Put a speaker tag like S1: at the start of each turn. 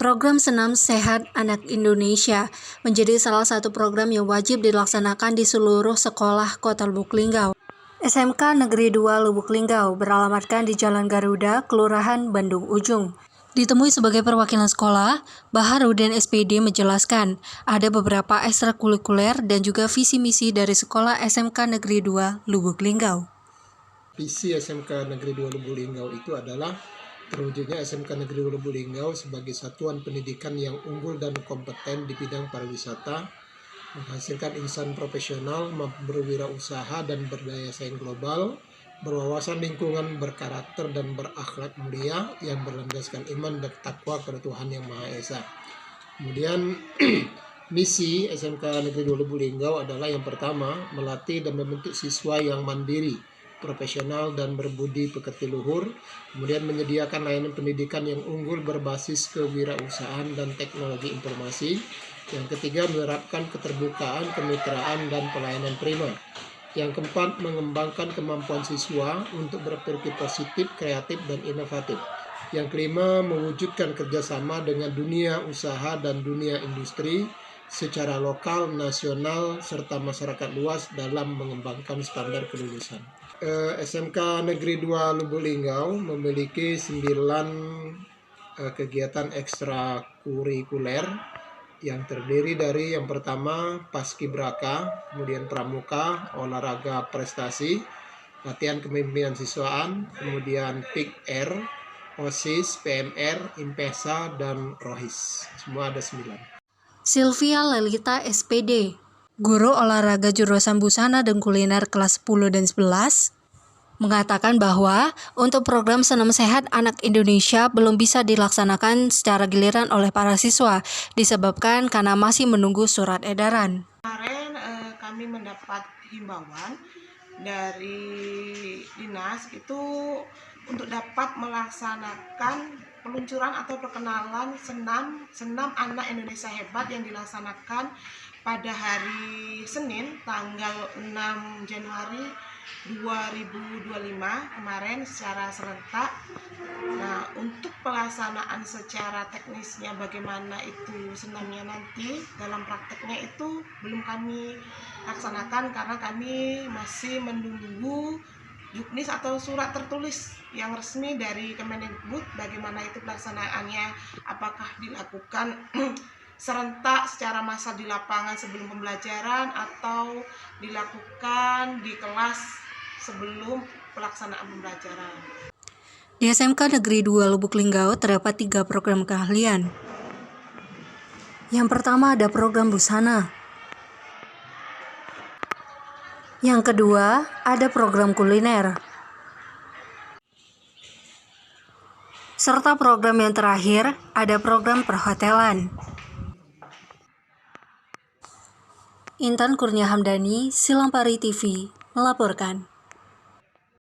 S1: Program Senam Sehat Anak Indonesia menjadi salah satu program yang wajib dilaksanakan di seluruh sekolah Kota Lubuk Linggau. SMK Negeri 2 Lubuk Linggau beralamatkan di Jalan Garuda, Kelurahan Bandung Ujung. Ditemui sebagai perwakilan sekolah, Baharudin SPD menjelaskan ada beberapa ekstrakurikuler dan juga visi misi dari sekolah SMK Negeri 2 Lubuk Linggau.
S2: Visi SMK Negeri 2 Lubuk Linggau itu adalah terwujudnya SMK Negeri 2 Lubuk Linggau sebagai satuan pendidikan yang unggul dan kompeten di bidang pariwisata, menghasilkan insan profesional, berwirausaha dan berdaya saing global, berwawasan lingkungan, berkarakter dan berakhlak mulia yang berlandaskan iman dan takwa kepada Tuhan Yang Maha Esa. Kemudian misi SMK Negeri 2 Lubuk Linggau adalah yang pertama, melatih dan membentuk siswa yang mandiri, profesional dan berbudi pekerti luhur, kemudian menyediakan layanan pendidikan yang unggul berbasis kewirausahaan dan teknologi informasi. Yang ketiga, menerapkan keterbukaan, kemitraan dan pelayanan prima. Yang keempat, mengembangkan kemampuan siswa untuk berpikir positif, kreatif dan inovatif. Yang kelima, mewujudkan kerjasama dengan dunia usaha dan dunia industri secara lokal, nasional, serta masyarakat luas dalam mengembangkan standar kelulusan. SMK Negeri 2 Lubuk Linggau memiliki 9 kegiatan ekstrakurikuler yang terdiri dari yang pertama Paskibraka, kemudian Pramuka, olahraga prestasi, latihan kepemimpinan siswaan, kemudian PIK-R, OSIS, PMR, IMPESA, dan ROHIS. Semua ada 9.
S1: Sylvia Lelita SPD, guru olahraga jurusan busana dan kuliner kelas 10 dan 11, mengatakan bahwa untuk program Senam Sehat Anak Indonesia belum bisa dilaksanakan secara giliran oleh para siswa disebabkan karena masih menunggu surat edaran.
S3: Kemarin kami mendapat himbauan dari dinas itu untuk dapat melaksanakan peluncuran atau perkenalan senam anak Indonesia hebat yang dilaksanakan pada hari Senin tanggal 6 Januari 2025 kemarin secara serentak. Nah, untuk pelaksanaan secara teknisnya bagaimana itu senamnya nanti dalam prakteknya itu belum kami laksanakan karena kami masih menunggu juknis atau surat tertulis yang resmi dari Kemendikbud bagaimana itu pelaksanaannya, apakah dilakukan serentak secara massal di lapangan sebelum pembelajaran atau dilakukan di kelas sebelum pelaksanaan pembelajaran.
S1: Di SMK Negeri 2 Lubuk Linggau terdapat 3 program keahlian. Yang pertama ada program busana. Yang kedua ada program kuliner. Serta program yang terakhir ada program perhotelan. Intan Kurnia Hamdani, Silampari TV, melaporkan.